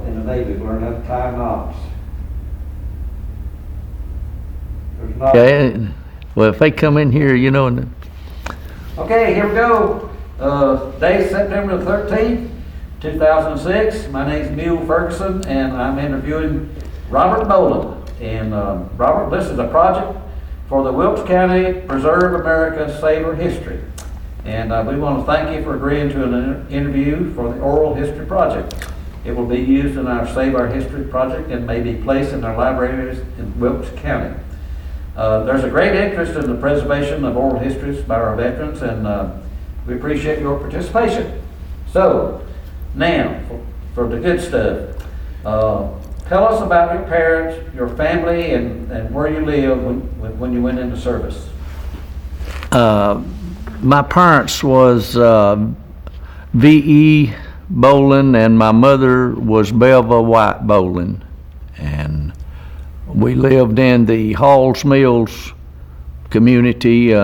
in the Navy, learn how to tie knots. There's not. Okay. Well, if they come in here, you know, and Okay, here we go. Day September the 13th, 2006. My name's Mule Ferguson, and I'm interviewing Robert Bowlin. And Robert, this is a project for the Wilkes County Preserve America Save Our History. And we want to thank you for agreeing to an interview for the Oral History Project. It will be used in our Save Our History project and may be placed in our libraries in Wilkes County. There's a great interest in the preservation of oral histories by our veterans, and we appreciate your participation. So, now, for the good stuff. Tell us about your parents, your family, and where you lived when you went into service. my parents was V.E. Bowlin, and my mother was Belva White Bowlin. And we lived in the Halls Mills community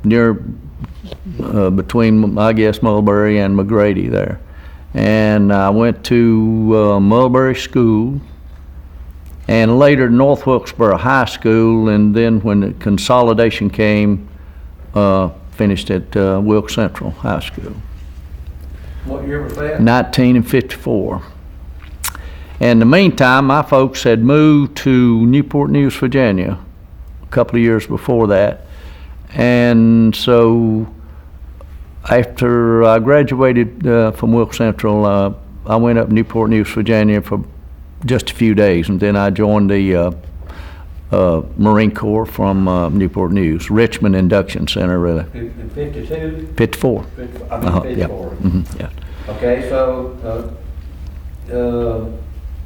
near between, I guess, Mulberry and McGrady there. And I went to Mulberry School, and later North Wilkesboro High School, and then when the consolidation came, finished at Wilkes Central High School. What year was that? 1954. In the meantime, my folks had moved to Newport News, Virginia, a couple of years before that. And so after I graduated from Wilkes Central, I went up to Newport News, Virginia for just a few days, and then I joined the Marine Corps from Newport News, Richmond Induction Center, really. In 52? 54. 54. Yeah. Mm-hmm. Yeah. Okay, so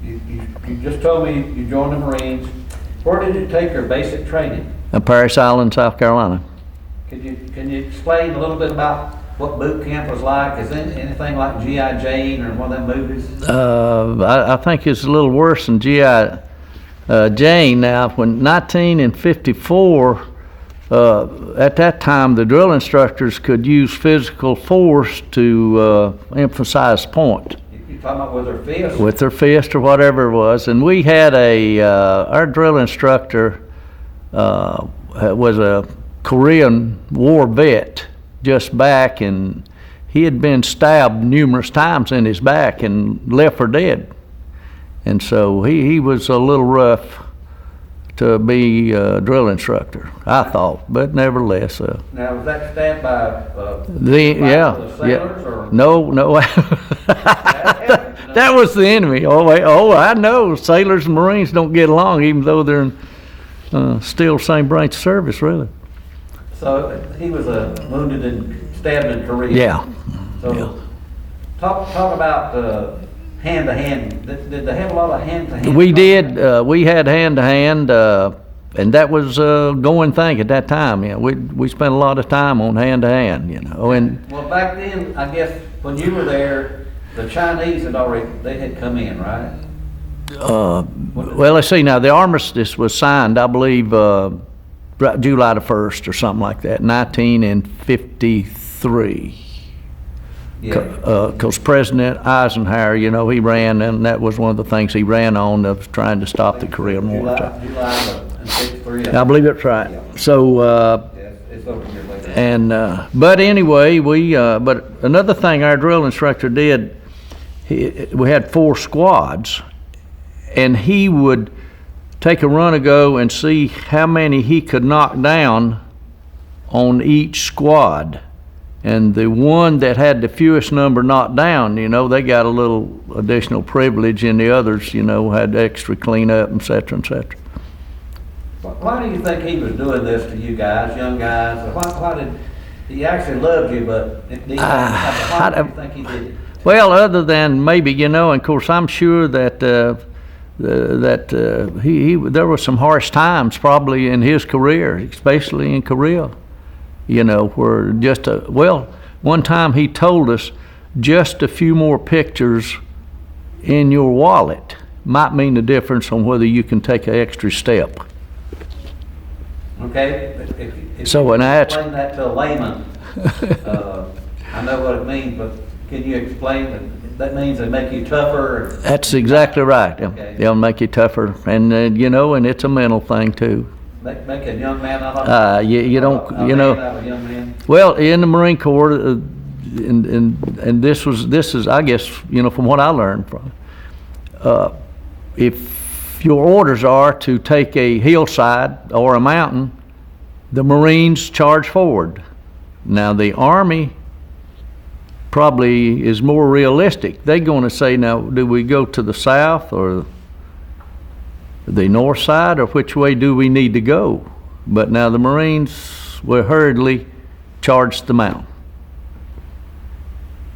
you just told me you joined the Marines. Where did you take your basic training? Parris Island, South Carolina. Can you explain a little bit about what boot camp was like? Is it anything like G.I. Jane or one of them movies? I think it's a little worse than G.I. Jane. Now, when 1954, at that time, the drill instructors could use physical force to emphasize point. You're talking about with their fist? With their fist or whatever it was. And we had our drill instructor was a Korean War vet just back, and he had been stabbed numerous times in his back and left for dead. And so he was a little rough to be a drill instructor, I thought, but nevertheless. Now, was that stabbed by the sailors? Or? No. That was the enemy. Oh, I know. Sailors and Marines don't get along, even though they're in still same branch of service, really. So he was wounded and stabbed in Korea. Yeah. So yeah. Talk about hand-to-hand. Did they have a lot of hand-to-hand? We did. We had hand-to-hand, and that was a going thing at that time. Yeah, we spent a lot of time on hand-to-hand, you know. And well, back then, I guess when you were there, the Chinese had come in, right? Well, let's see. Now the armistice was signed, I believe, July the 1st or something like that, 1953. Because President Eisenhower, you know, he ran, and that was one of the things he ran on, of trying to stop the Korean War. July of 53. I believe that's right. Yeah. So, it's over here later. And but anyway, but another thing our drill instructor did, we had 4 squads, and he would take a run-ago and see how many he could knock down on each squad. And the one that had the fewest number knocked down, you know, they got a little additional privilege, and the others, you know, had extra cleanup, et cetera, et cetera. Why do you think he was doing this to you guys, young guys? Why did he actually loved you, but why do you think he did it? Well, other than maybe, you know, and of course, I'm sure that there were some harsh times probably in his career, especially in Korea. You know, where one time he told us just a few more pictures in your wallet might mean the difference on whether you can take an extra step. Okay, if so you when I explain that to a layman, I know what it means, but can you explain that means they make you tougher? That's exactly right. Okay. They'll make you tougher, and you know, and it's a mental thing too. Make a young man out of You don't, a you man know. out of a young man? Well, in the Marine Corps, and this is, I guess, you know, from what I learned from, if your orders are to take a hillside or a mountain, the Marines charge forward. Now, the Army probably is more realistic. They're going to say, now, do we go to the south or the north side, or which way do we need to go? But now the Marines will hurriedly charge the mountain.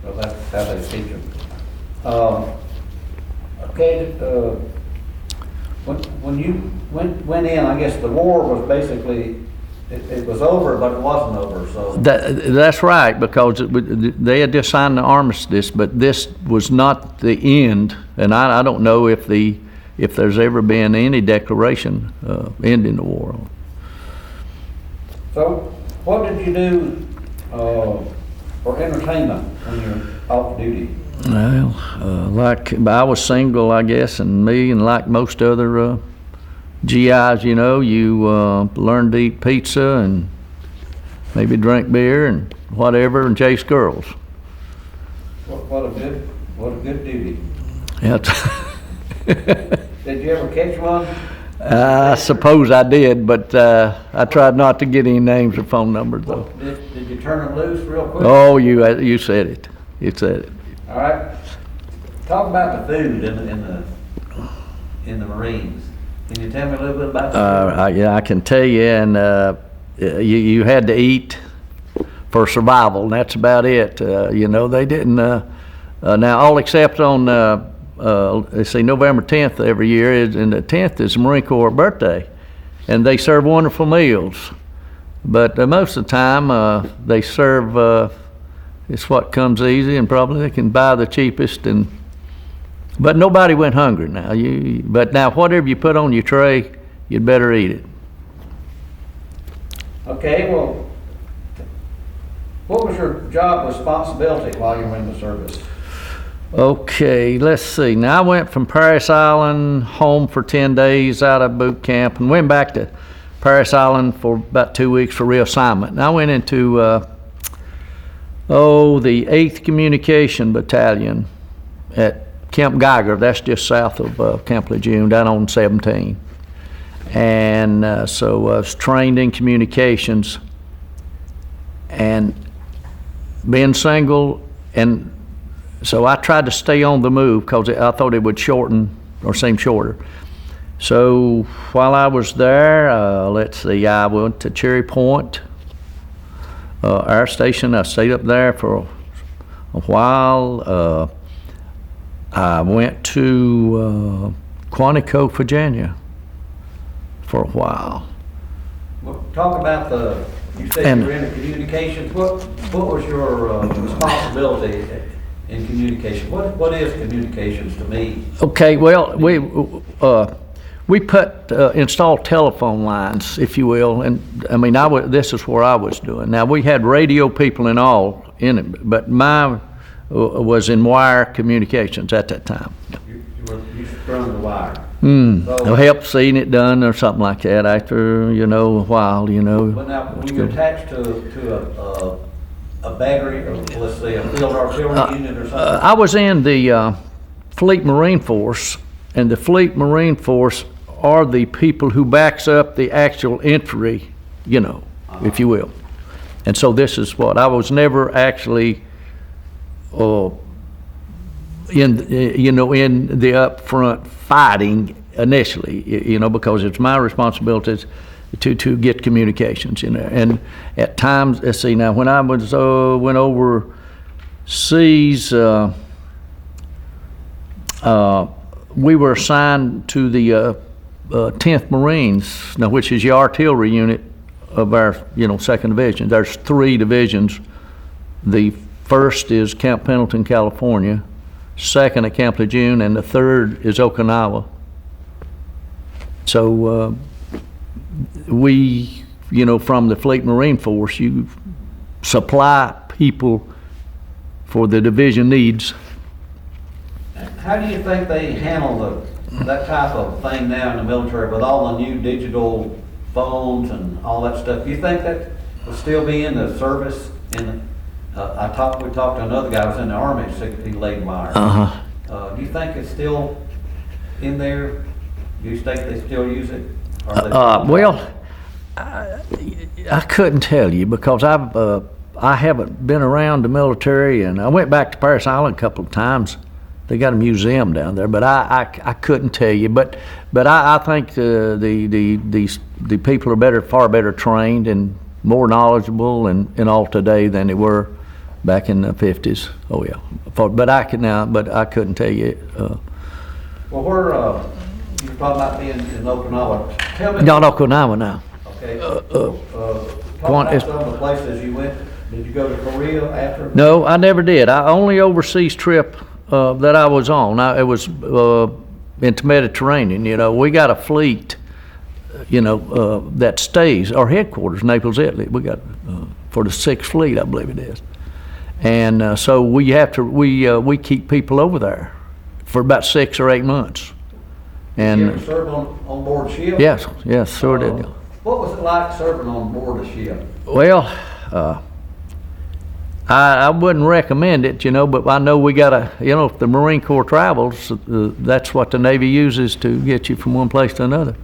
Well, that's how they teach them. Okay, when you went in, I guess the war was basically, it was over, but it wasn't over, so. That's right, because they had just signed the armistice, but this was not the end, and I don't know if there's ever been any declaration ending the war. So, what did you do for entertainment when you're off duty? Well, like I was single, I guess, and me, and like most other GIs, you know, you learn to eat pizza and maybe drink beer and whatever, and chase girls. What a good duty. Yeah. Did you ever catch one? I suppose I did, but I tried not to get any names or phone numbers, though. Did you turn them loose real quick? Oh, you said it. You said it. All right. Talk about the food in the Marines. Can you tell me a little bit about the food? Yeah, I can tell you, and you had to eat for survival, and that's about it. You know, they didn't. Now, all except on let's see, November 10th every year and the 10th is the Marine Corps birthday, and they serve wonderful meals. But most of the time, they serve. It's what comes easy, and probably they can buy the cheapest. But nobody went hungry now. But now, whatever you put on your tray, you'd better eat it. Okay, well, what was your job responsibility while you were in the service? Okay, let's see. Now, I went from Paris Island home for 10 days out of boot camp and went back to Paris Island for about 2 weeks for reassignment. And I went into, the 8th Communication Battalion at Camp Geiger. That's just south of Camp Lejeune, down on 17. And so I was trained in communications, and being single, and so I tried to stay on the move because I thought it would shorten or seem shorter. So while I was there, let's see, I went to Cherry Point Air Station. I stayed up there for a while. I went to Quantico, Virginia for a while. Well, talk about you said you were in communications. What was your responsibility in communication? What is communications to me? Okay, well, we installed telephone lines, if you will, and I mean, this is where I was doing. Now, we had radio people and all in it, but mine was in wire communications at that time. You strung the wire. So help seeing it done or something like that after, a while, But now, were you attached to a battery, or let's say a field artillery unit or something? I was in the Fleet Marine Force, and the Fleet Marine Force are the people who backs up the actual infantry, if you will. And so this is what I was never actually in the upfront fighting initially, because it's my responsibility to get communications in there. And at times, let's see, now when I was went overseas, we were assigned to the 10th Marines, now which is the artillery unit of our 2nd Division. There's 3 divisions. The first is Camp Pendleton, California, second at Camp Lejeune, and the third is Okinawa. So we, from the Fleet Marine Force, you supply people for the division needs, How do you think they handle that type of thing now in the military with all the new digital phones and all that stuff? Do you think that will still be in the service? We talked to another guy who was in the Army, he Leidenmeyer. Do you think it's still in there? Do you think they still use it? Or are they Well, I couldn't tell you because I haven't been around the military, and I went back to Paris Island a couple of times. They got a museum down there, but I couldn't tell you. But I think the people are far better trained and more knowledgeable and all today than they were back in the 50s. Oh yeah, but I couldn't tell you. Well, you're talking about being in Okinawa. Tell me. Not Okinawa now. Okay. Talk about some of the places you went. Did you go to Korea after? No, I never did. I only overseas trip that I was on. It was into Mediterranean. You know, we got a fleet. You know that stays our headquarters, Naples, Italy. We got for the 6th Fleet, I believe it is, and so we keep people over there for about 6 or 8 months. And you ever served on board ship? Yes, sure did. What was it like serving on board a ship? Well, I wouldn't recommend it, you know, but I know we gotta, you know, if the Marine Corps travels, that's what the Navy uses to get you from one place to another.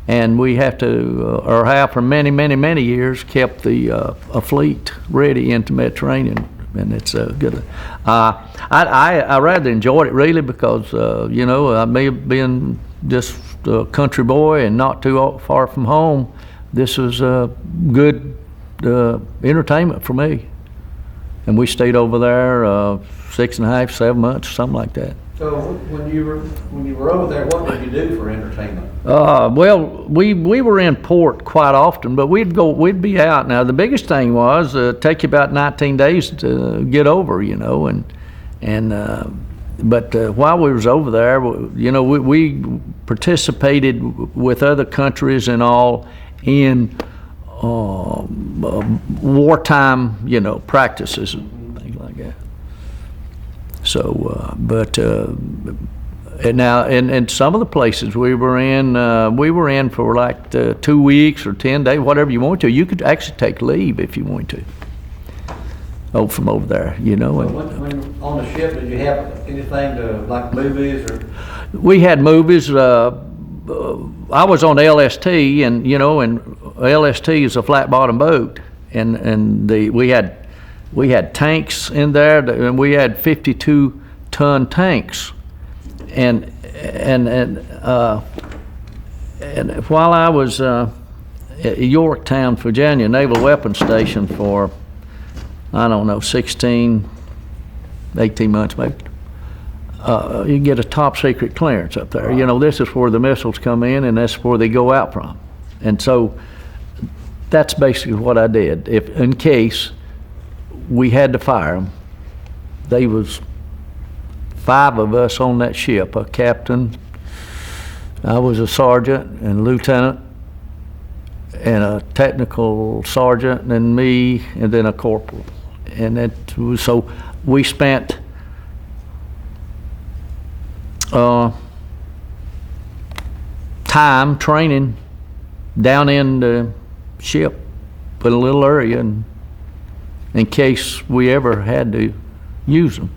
And we have to, or have for many, many, many years, kept a fleet ready into Mediterranean, and it's good. I rather enjoyed it really because, you know, I may have been just a country boy and not too far from home. This was good entertainment for me. And we stayed over there 6.5, 7 months, something like that. So when you were over there, what did you do for entertainment? Well, we were in port quite often, but we'd be out. Now the biggest thing was take you about 19 days to get over, you know, but while we was over there, you know, we participated with other countries and all in wartime, you know, practices and things like that. So, and now, and some of the places we were in for like 2 weeks or 10 days, whatever you want to. You could actually take leave if you want to. From over there, you know. So when on the ship, did you have anything like movies or? We had movies. I was on LST, and you know, and LST is a flat bottom boat, and we had tanks in there, and we had 52-ton tanks, and while I was at Yorktown, Virginia, Naval Weapons Station for, I don't know, 16, 18 months maybe, you get a top secret clearance up there. You know, this is where the missiles come in, and that's where they go out from, and so that's basically what I did. If in case we had to fire them. They was 5 of us on that ship, a captain, I was a sergeant and lieutenant, and a technical sergeant, and me, and then a corporal. And it was, so we spent time training down in the ship in a little area, and in case we ever had to use them.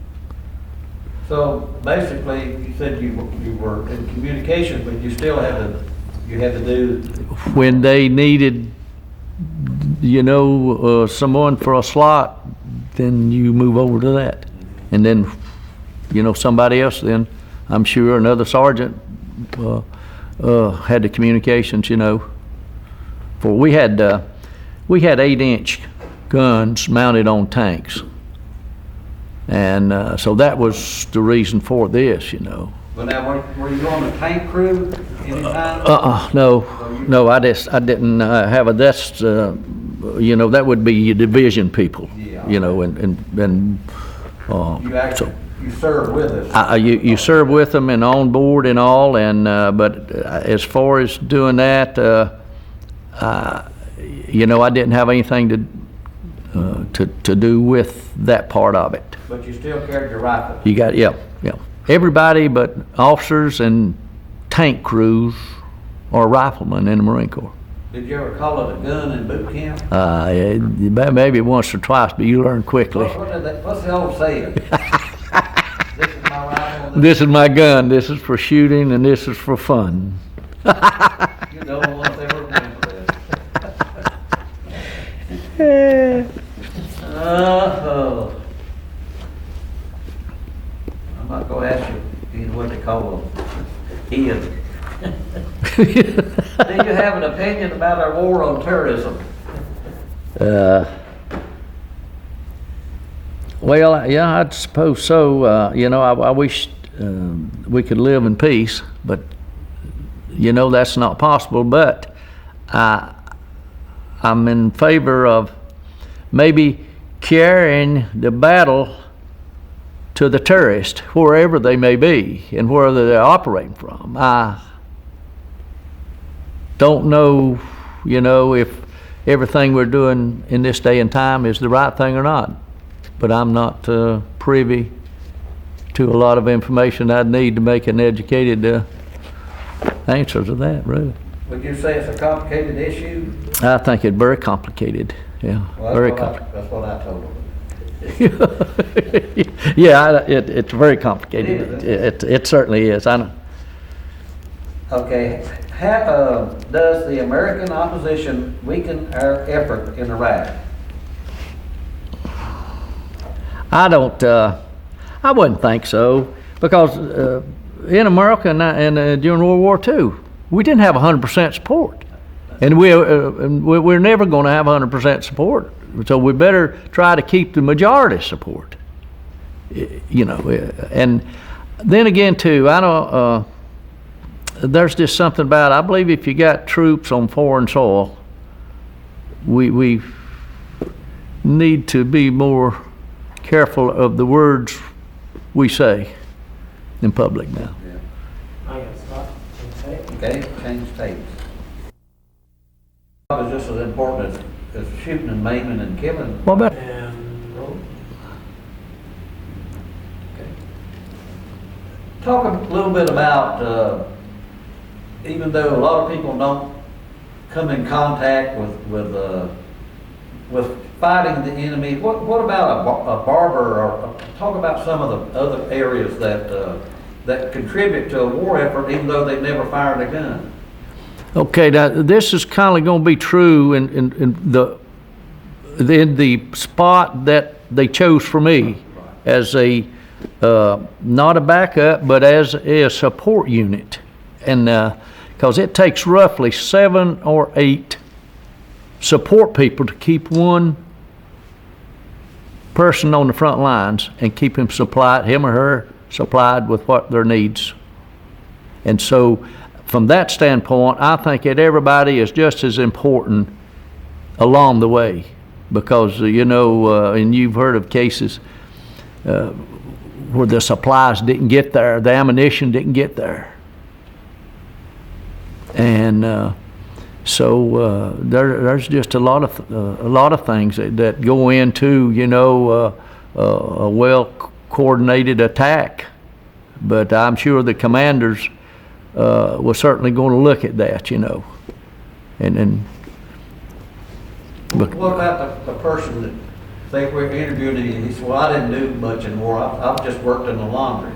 So basically, you said you were in communication, but you still had to do. When they needed, you know, someone for a slot, then you move over to that, and then, you know, somebody else. Then I'm sure another sergeant had the communications. You know, for we had 8-inch guns mounted on tanks, and so that was the reason for this, you know. Well, now, were you on the tank crew anytime? No, I didn't have a. That's you know, that would be your division people, yeah. You know, and you actually you served with us. You serve with them and on board and all, and but as far as doing that, you know, I didn't have anything to do with that part of it. But you still carried your rifle. You got, yeah. everybody but officers and tank crews are riflemen in the Marine Corps. Did you ever call it a gun in boot camp? Maybe once or twice, but you learn quickly. What's the old saying? This is my rifle. This is my gun. This is for shooting, and this is for fun. You don't want to ever remember that. I'm not going to ask you what they call them. Ian. Do you have an opinion about our war on terrorism? Well, yeah, I suppose so. I wish we could live in peace, but that's not possible. But I'm in favor of maybe carrying the battle to the terrorists, wherever they may be and wherever they're operating from. I don't know, if everything we're doing in this day and time is the right thing or not. But I'm not privy to a lot of information I'd need to make an educated answer to that, really. Would you say it's a complicated issue? I think it's very complicated, yeah. Well, very complicated. That's what I told them. Yeah, it's very complicated. It certainly is. I know. Okay. Does the American opposition weaken our effort in Iraq? I wouldn't think so, because in America and during World War II, we didn't have 100% support, and we're never going to have 100% support. So we better try to keep the majority support. And then again too, I don't. There's just something about, I believe if you got troops on foreign soil, we need to be more careful of the words we say in public now. Yeah. I guess not. Okay, change tapes. It's just as important as shooting and maiming and killing. What about? Okay. Talk a little bit about, even though a lot of people don't come in contact with fighting the enemy, what about a barber, or talk about some of the other areas that contribute to a war effort even though they've never fired a gun? Okay, now this is kind of going to be true in the spot that they chose for me as a not a backup but as a support unit, and because it takes roughly 7 or 8 support people to keep one person on the front lines and keep him or her supplied with what their needs. And so from that standpoint, I think that everybody is just as important along the way, because and you've heard of cases where the supplies didn't get there, the ammunition didn't get there, and so there's just a lot of things that go into a well coordinated attack. But I'm sure the commanders was certainly going to look at that, and what about the person that they were interviewing and he said, well, I didn't do much in war, I've just worked in the laundry.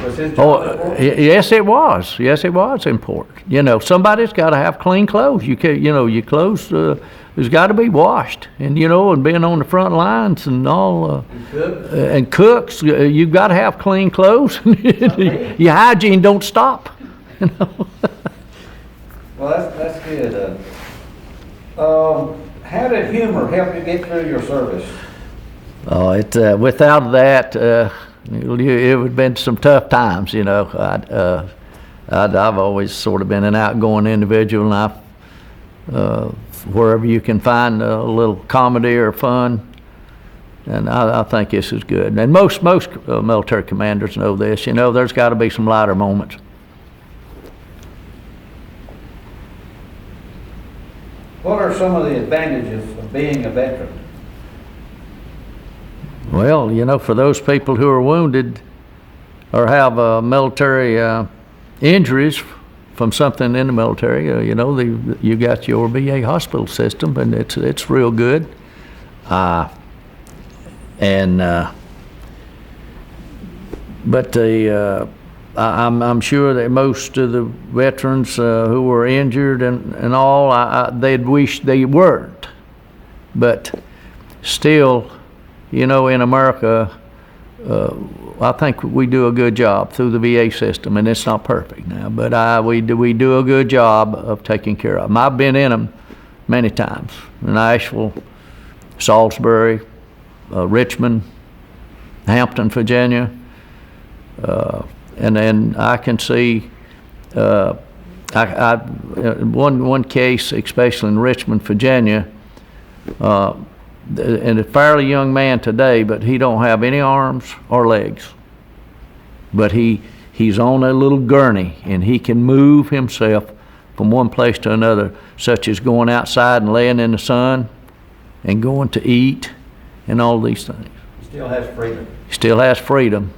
Was his job important? Yes, it was. Yes, it was important. Somebody's got to have clean clothes. You can't, your clothes has got to be washed, and and being on the front lines and all. And cooks, you've got to have clean clothes. Your hygiene don't stop. Well, that's good. How did humor help you get through your service? Without that, it would have been some tough times. I've always sort of been an outgoing individual, and wherever you can find a little comedy or fun, and I think this is good. And most military commanders know this. There's got to be some lighter moments. What are some of the advantages of being a veteran? Well, for those people who are wounded, or have military injuries from something in the military, you got your VA hospital system, and it's real good. But I'm sure that most of the veterans who were injured and all, they'd wish they weren't. But still, in America, I think we do a good job through the VA system, and it's not perfect now, but we do a good job of taking care of them. I've been in them many times, in Asheville, Salisbury, Richmond, Hampton, Virginia, and then I can see one case, especially in Richmond, Virginia, and a fairly young man today, but he don't have any arms or legs. But he's on a little gurney, and he can move himself from one place to another, such as going outside and laying in the sun and going to eat and all these things. He still has freedom. He still has freedom.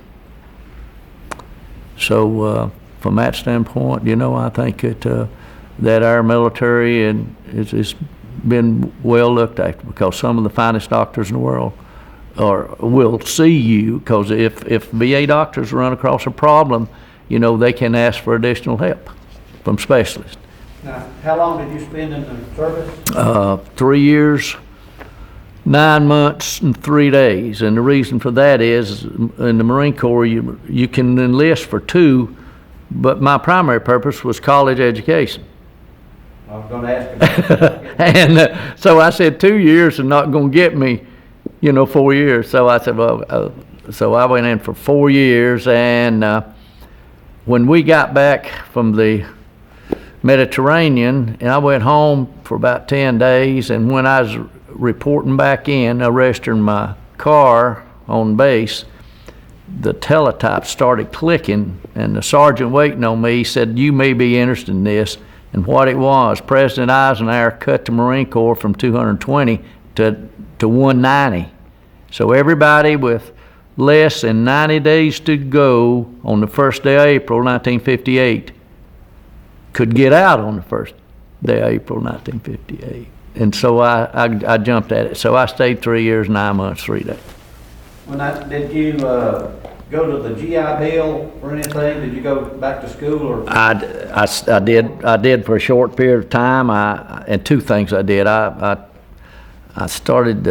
So from that standpoint, I think that our military is been well looked after, because some of the finest doctors in the world will see you, because if VA doctors run across a problem, they can ask for additional help from specialists. Now, how long did you spend in the service? 3 years, 9 months, and 3 days. And the reason for that is, in the Marine Corps, you can enlist for 2, but my primary purpose was college education. I was going to ask about that. And so I said 2 years and not going to get me, 4 years. So I said, so I went in for 4 years. And when we got back from the Mediterranean, and I went home for about 10 days, and when I was reporting back in, registering my car on base, the teletype started clicking, and the sergeant waiting on me said, "You may be interested in this." And what it was, President Eisenhower cut the Marine Corps from 220 to 190. So everybody with less than 90 days to go on the first day of April 1958 could get out on the first day of April 1958. And so I jumped at it. So I stayed 3 years, 9 months, 3 days. Did you go to the GI Bill or anything? Did you go back to school or? I did for a short period of time. And 2 things I did. I started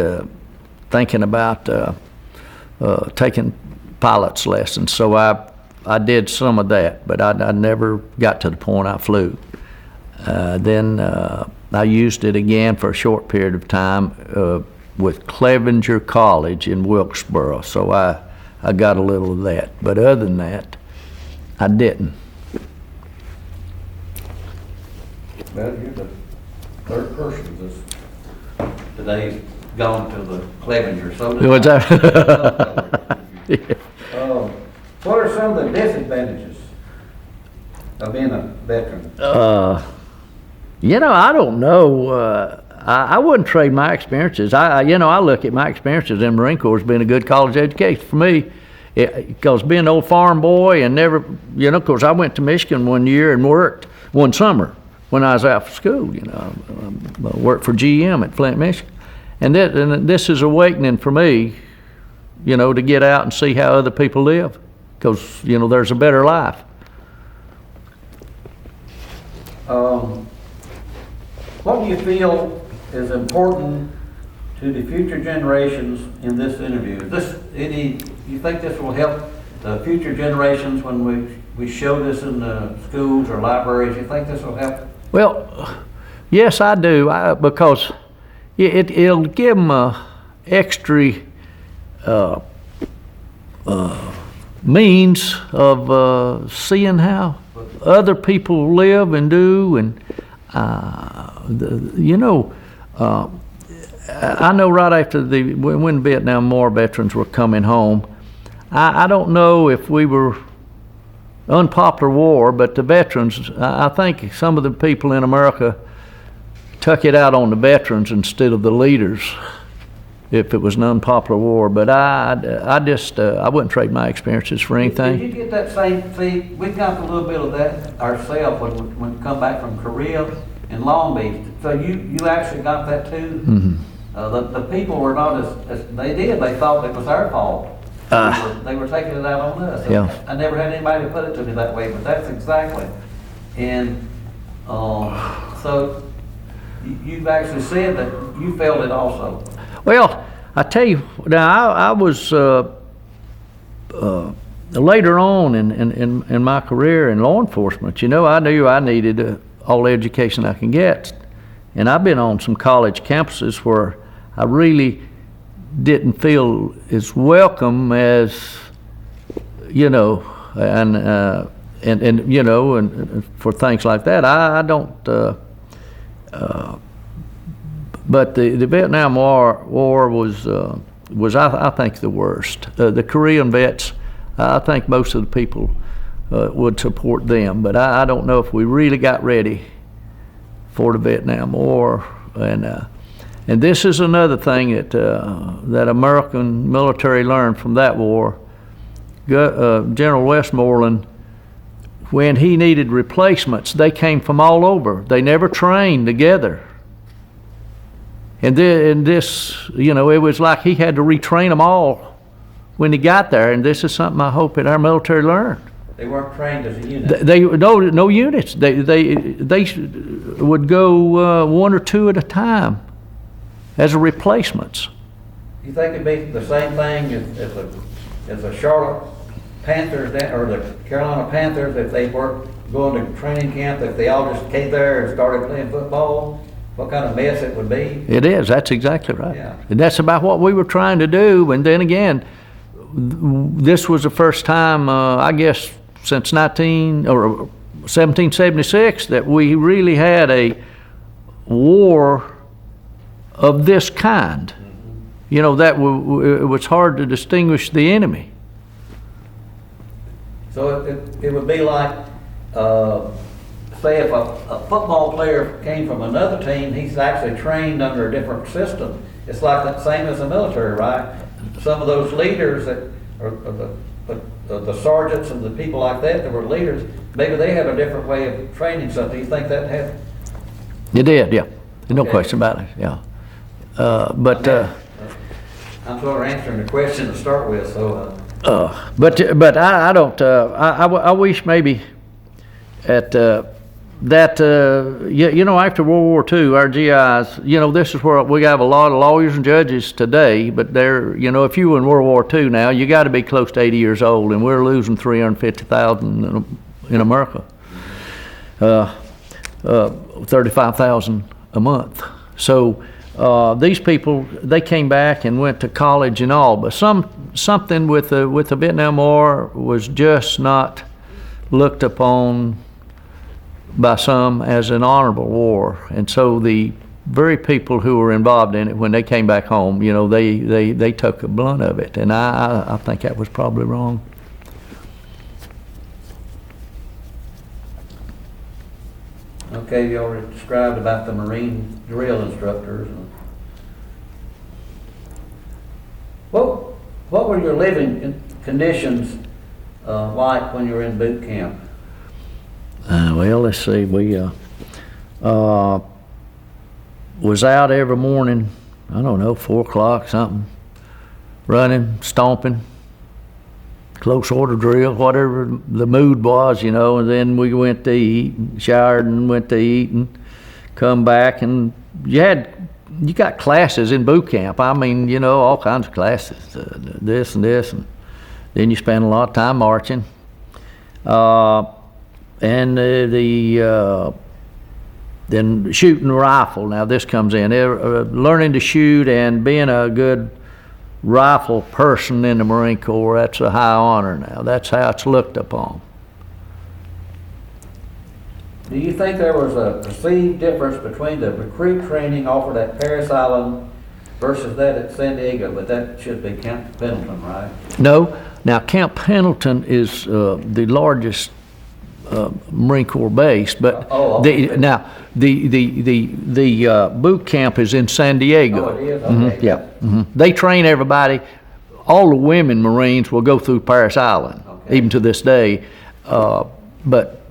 thinking about taking pilot's lessons. So I did some of that, but I never got to the point I flew. Then I used it again for a short period of time with Clevenger College in Wilkesboro. So I got a little of that, but other than that, I didn't. Well, you're the third person that's today's gone to the Clevenger. So What's that? what are some of the disadvantages of being a veteran? I don't know. I wouldn't trade my experiences. I look at my experiences in the Marine Corps as being a good college education for me, because being an old farm boy and never, of course, I went to Michigan one year and worked one summer when I was out for school. I worked for GM at Flint, Michigan, and this is awakening for me, to get out and see how other people live, because there's a better life. What do you feel is important to the future generations in this interview? You think this will help the future generations when we show this in the schools or libraries? You think this will help? Well, yes, I do, because it'll give them a extra means of seeing how other people live and do, and I know right after when Vietnam War veterans were coming home, I don't know if we were unpopular war, but the veterans, I think some of the people in America took it out on the veterans instead of the leaders. if it was an unpopular war. But I just, I wouldn't trade my experiences for anything. Did you get that same, see, we got a little bit of that ourselves when we come back from Korea and Long Beach. So you actually got that too? Mhm. The people were not as they thought it was our fault. They were taking it out on us. Yeah. I never had anybody put it to me that way, but that's exactly. And so you've actually said that you felt it also. Well, I tell you, now I was later on in my career in law enforcement. You know, I knew I needed all the education I can get, and I've been on some college campuses where I really didn't feel as welcome as, you know, and you know, and for things like that. I don't. But the Vietnam War was I think the worst. The Korean vets, I think most of the people would support them, but I don't know if we really got ready for the Vietnam War. And this is another thing that American military learned from that war. General Westmoreland, when he needed replacements, they came from all over. They never trained together. And this, you know, it was like he had to retrain them all when he got there. And this is something I hope that our military learned. They weren't trained as a unit. No units. They would go one or two at a time as a replacements. You think it'd be the same thing as the Charlotte Panthers or the Carolina Panthers if they weren't going to training camp, if they all just came there and started playing football? What kind of mess it would be? It is. That's exactly right. Yeah. And that's about what we were trying to do. And then again, this was the first time, I guess, since 1776 that we really had a war of this kind. You know, that it was hard to distinguish the enemy. So it would be like, say if a football player came from another team, he's actually trained under a different system. It's like the same as the military, right? Some of those leaders that are the sergeants and the people like that were leaders, maybe they have a different way of training something. You think that happened? It did, yeah. No Okay. question about it, yeah. I'm sort of answering the question to start with, so. But I don't. I wish maybe at that you know, after World War II, our GIs, you know, this is where we have a lot of lawyers and judges today. But they're, you know, if you were in World War II now, you got to be close to 80 years old, and we're losing 350,000 in America, 35,000 a month. So. These people, they came back and went to college and all, but something with the Vietnam War was just not looked upon by some as an honorable war. And so the very people who were involved in it, when they came back home, you know, they took the blunt of it, and I think that was probably wrong. Okay, you already described about the Marine drill instructors. What were your living conditions like when you were in boot camp? Well, let's see. We was out every morning, I don't know, 4 o'clock something, running, stomping, close order drill, whatever the mood was, you know, and then we went to eat, showered and went to eat and come back, and you got classes in boot camp. I mean, you know, all kinds of classes, this and this, and then you spend a lot of time marching. And then shooting a rifle. Now this comes in, learning to shoot and being a good rifle person in the Marine Corps, that's a high honor now. That's how it's looked upon. Do you think there was a perceived difference between the recruit training offered at Paris Island versus that at San Diego? But that should be Camp Pendleton, right? No. Now Camp Pendleton is the largest Marine Corps base, but Oh, okay. now, the boot camp is in San Diego. Oh, it is? Mhm, Okay. yeah. They train everybody, all the women Marines will go through Paris Island, Okay. even to this day. But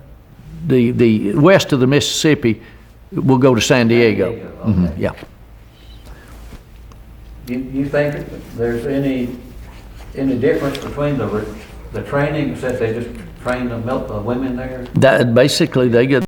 the west of the Mississippi will go to San Diego. Diego, okay. Yeah. You think there's any difference between the training, since they just train the women there? That, basically, they get